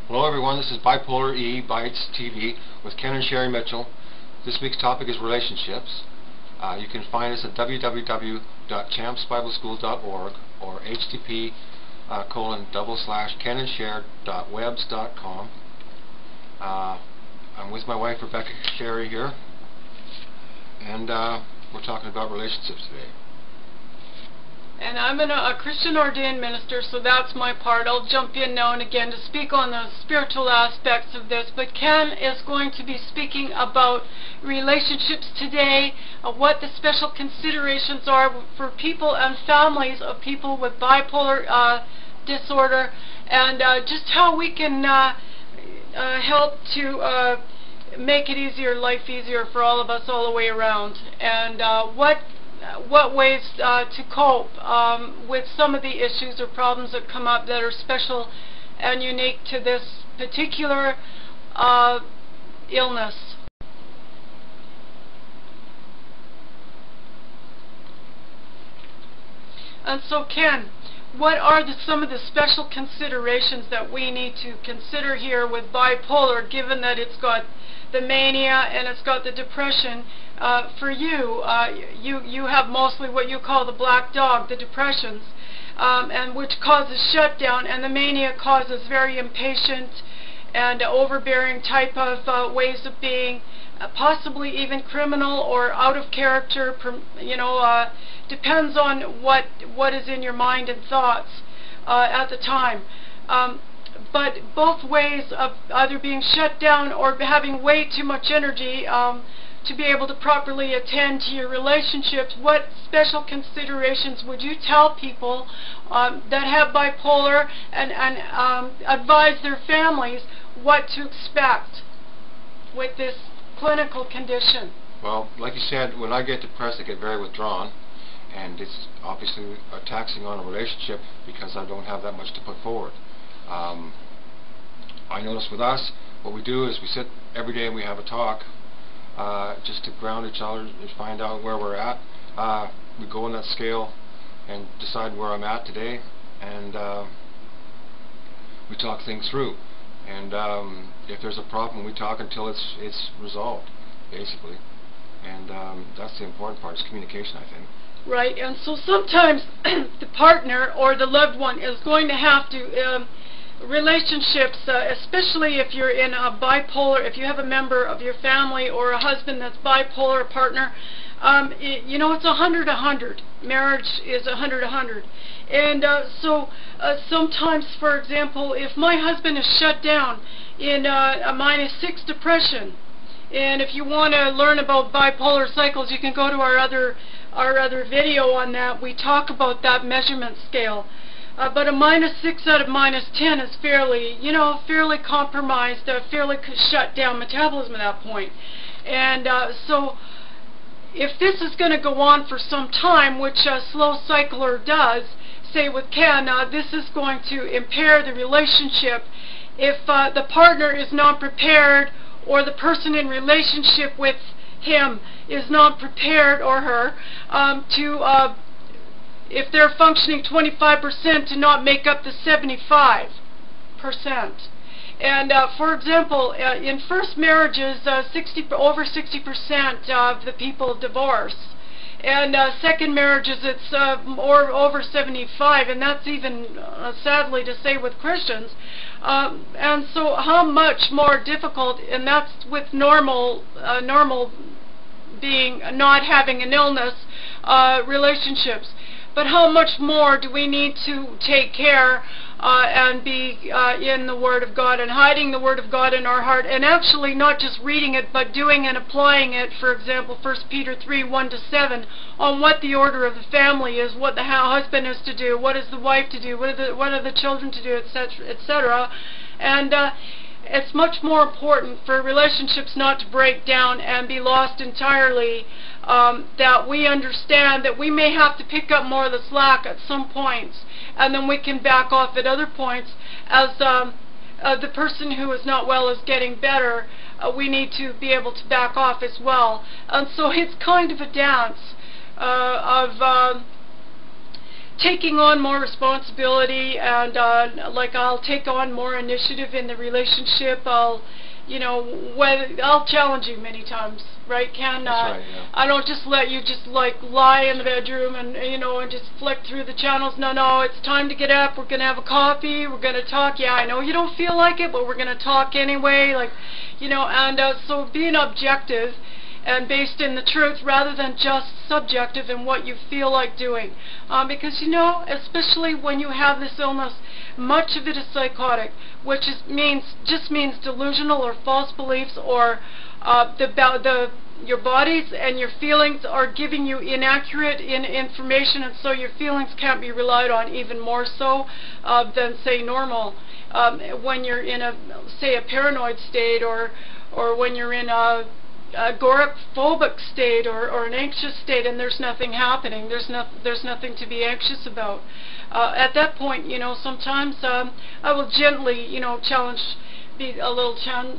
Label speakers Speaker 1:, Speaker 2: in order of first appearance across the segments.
Speaker 1: Hello everyone, this is BiPoLaR e-ByTeS TV with Ken and Sherry Mitchell. This week's topic is relationships. You can find us at www.champsbibleschool.org or http://kenandshare.webs.com. I'm with my wife Rebecca Sherry here, and we're talking about relationships today.
Speaker 2: And I'm a Christian ordained minister, so that's my part. I'll jump in now and again to speak on the spiritual aspects of this. But Ken is going to be speaking about relationships today, what the special considerations are for people and families of people with bipolar disorder, and just how we can help to make it easier, life easier for all of us all the way around, and what ways to cope with some of the issues or problems that come up that are special and unique to this particular illness. And so, Ken, what are some of the special considerations that we need to consider here with bipolar, given that it's got the mania and it's got the depression? For you, you have mostly what you call the black dog, the depressions, and which causes shutdown, and the mania causes very impatient and overbearing type of ways of being, possibly even criminal or out of character. Depends on what is in your mind and thoughts at the time. But both ways of either being shut down or having way too much energy to be able to properly attend to your relationships, what special considerations would you tell people that have bipolar and advise their families what to expect with this clinical condition?
Speaker 1: Well, like you said, when I get depressed, I get very withdrawn, and it's obviously taxing on a relationship because I don't have that much to put forward. I notice with us, what we do is we sit every day and we have a talk, just to ground each other and find out where we're at. We go on that scale and decide where I'm at today, and we talk things through. And if there's a problem, we talk until it's resolved, basically. And that's the important part, is communication, I think.
Speaker 2: Right, and so sometimes the partner or the loved one is going to have to relationships, especially if you're in a bipolar, if you have a member of your family or a husband that's bipolar, a partner, it's 100-100. Marriage is 100-100. And so sometimes, for example, if my husband is shut down in a -6 depression, and if you want to learn about bipolar cycles, you can go to our other video on that. We talk about that measurement scale. But a -6 out of -10 is fairly compromised, fairly shut down metabolism at that point. And so if this is going to go on for some time, which a slow cycler does, say with Ken, this is going to impair the relationship if the partner is not prepared, or the person in relationship with him is not prepared, or her, if they're functioning 25%, to not make up the 75%. And for example, in first marriages, over 60% of the people divorce. And second marriages, it's over 75%, and that's even, sadly to say, with Christians. And so how much more difficult, and that's with normal being, not having an illness, relationships. But how much more do we need to take care and be in the Word of God and hiding the Word of God in our heart, and actually not just reading it but doing and applying it? For example, 1 Peter 3:1-7, on what the order of the family is, what the husband is to do, what is the wife to do, what are the children to do, etc., etc. And it's much more important for relationships not to break down and be lost entirely, that we understand that we may have to pick up more of the slack at some points, and then we can back off at other points. As the person who is not well is getting better, we need to be able to back off as well. And so it's kind of a dance of taking on more responsibility, and like I'll take on more initiative in the relationship. I'll challenge you many times, right, Ken?
Speaker 1: That's right, yeah.
Speaker 2: I don't just let you just like lie in the bedroom and and just flick through the channels. No, it's time to get up. We're gonna have a coffee. We're gonna talk. Yeah, I know you don't feel like it, but we're gonna talk anyway. Like, and so being objective and based in the truth rather than just subjective in what you feel like doing. Because especially when you have this illness, much of it is psychotic, which just means delusional or false beliefs, or your bodies and your feelings are giving you inaccurate information, and so your feelings can't be relied on, even more so than, say, normal. When you're in say, a paranoid state, or when you're in a agoraphobic state, or an anxious state, and there's nothing happening. There's nothing to be anxious about. At that point, sometimes I will gently, be a little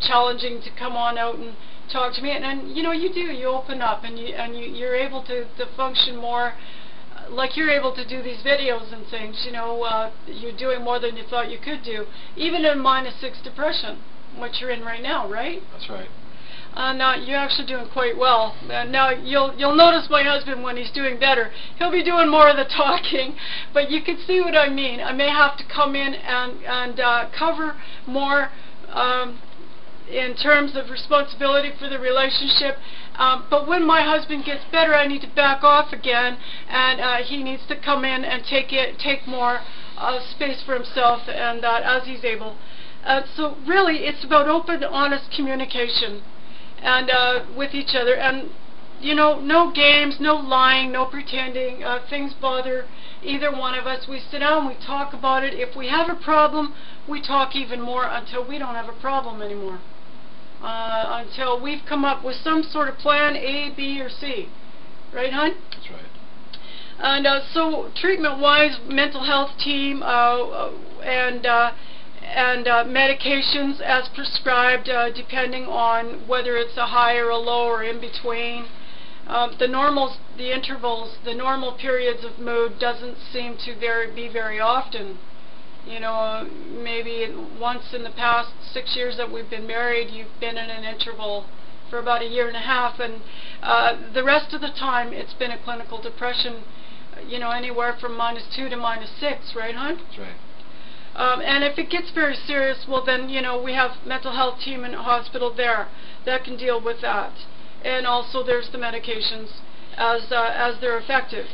Speaker 2: challenging to come on out and talk to me, and you open up, and you're able to function more. Like you're able to do these videos and things. You're doing more than you thought you could do, even in -6 depression, which you're in right now, right?
Speaker 1: That's right.
Speaker 2: Now you're actually doing quite well. Now you'll notice my husband, when he's doing better, he'll be doing more of the talking. But you can see what I mean. I may have to come in and cover more in terms of responsibility for the relationship. But when my husband gets better, I need to back off again, and he needs to come in and take more space for himself, and as he's able. So really, it's about open, honest communication, and with each other, and no games, no lying, no pretending. Things bother either one of us. We sit down, we talk about it. If we have a problem, we talk even more until we don't have a problem anymore. Until we've come up with some sort of plan A, B, or C. Right, hon?
Speaker 1: That's right.
Speaker 2: And so treatment-wise, mental health team and medications as prescribed, depending on whether it's a high or a low or in between. The normals, the intervals, the normal periods of mood doesn't seem to be very often. Maybe once in the past 6 years that we've been married, you've been in an interval for about 1.5 years, and the rest of the time it's been a clinical depression, anywhere from -2 to -6, right, hon?
Speaker 1: That's right.
Speaker 2: And if it gets very serious, well then, we have mental health team in a hospital there that can deal with that. And also there's the medications as they're effective.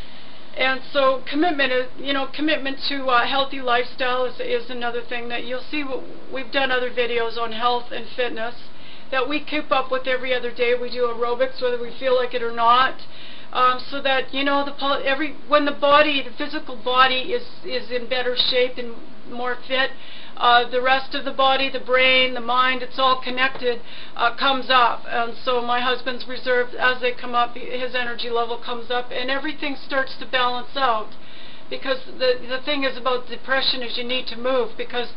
Speaker 2: And so commitment to a healthy lifestyle is another thing that you'll see. We've done other videos on health and fitness that we keep up with every other day. We do aerobics whether we feel like it or not, so that when the physical body is in better shape and more fit, the rest of the body, the brain, the mind, it's all connected, comes up. And so my husband's reserve, as they come up, his energy level comes up, and everything starts to balance out. Because the thing is about depression is you need to move, because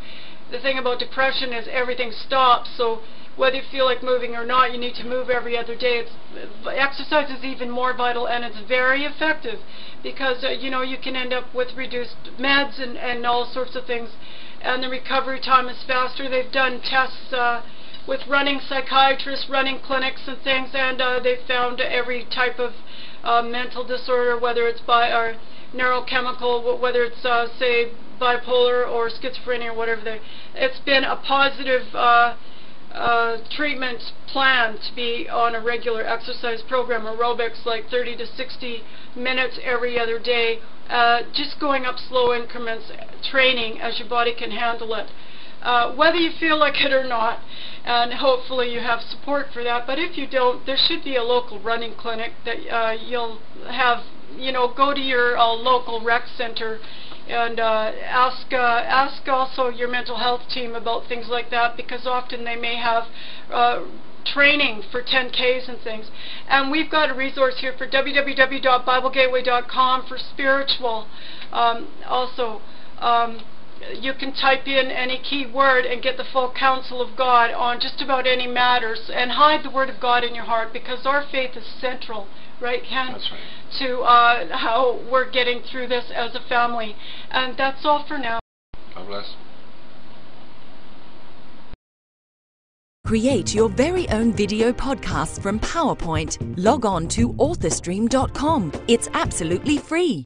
Speaker 2: the thing about depression is everything stops. So whether you feel like moving or not, you need to move every other day. Exercise is even more vital, and it's very effective, because you can end up with reduced meds and all sorts of things, and the recovery time is faster. They've done tests with running psychiatrists, running clinics and things, and they've found every type of mental disorder, whether it's or neurochemical, whether it's say bipolar or schizophrenia or whatever. It's been a positive treatment plan to be on a regular exercise program, aerobics, like 30 to 60 minutes every other day, just going up slow increments, training as your body can handle it, whether you feel like it or not, and hopefully you have support for that. But if you don't, there should be a local running clinic that you'll have, go to your local rec center and ask also your mental health team about things like that, because often they may have training for 10Ks and things. And we've got a resource here for www.biblegateway.com for spiritual. Also, you can type in any key word and get the full counsel of God on just about any matters, and hide the Word of God in your heart, because our faith is central, right, Ken?
Speaker 1: That's right.
Speaker 2: To how we're getting through this as a family. And that's all for now.
Speaker 1: God bless.
Speaker 3: Create your very own video podcast from PowerPoint. Log on to authorstream.com. It's absolutely free.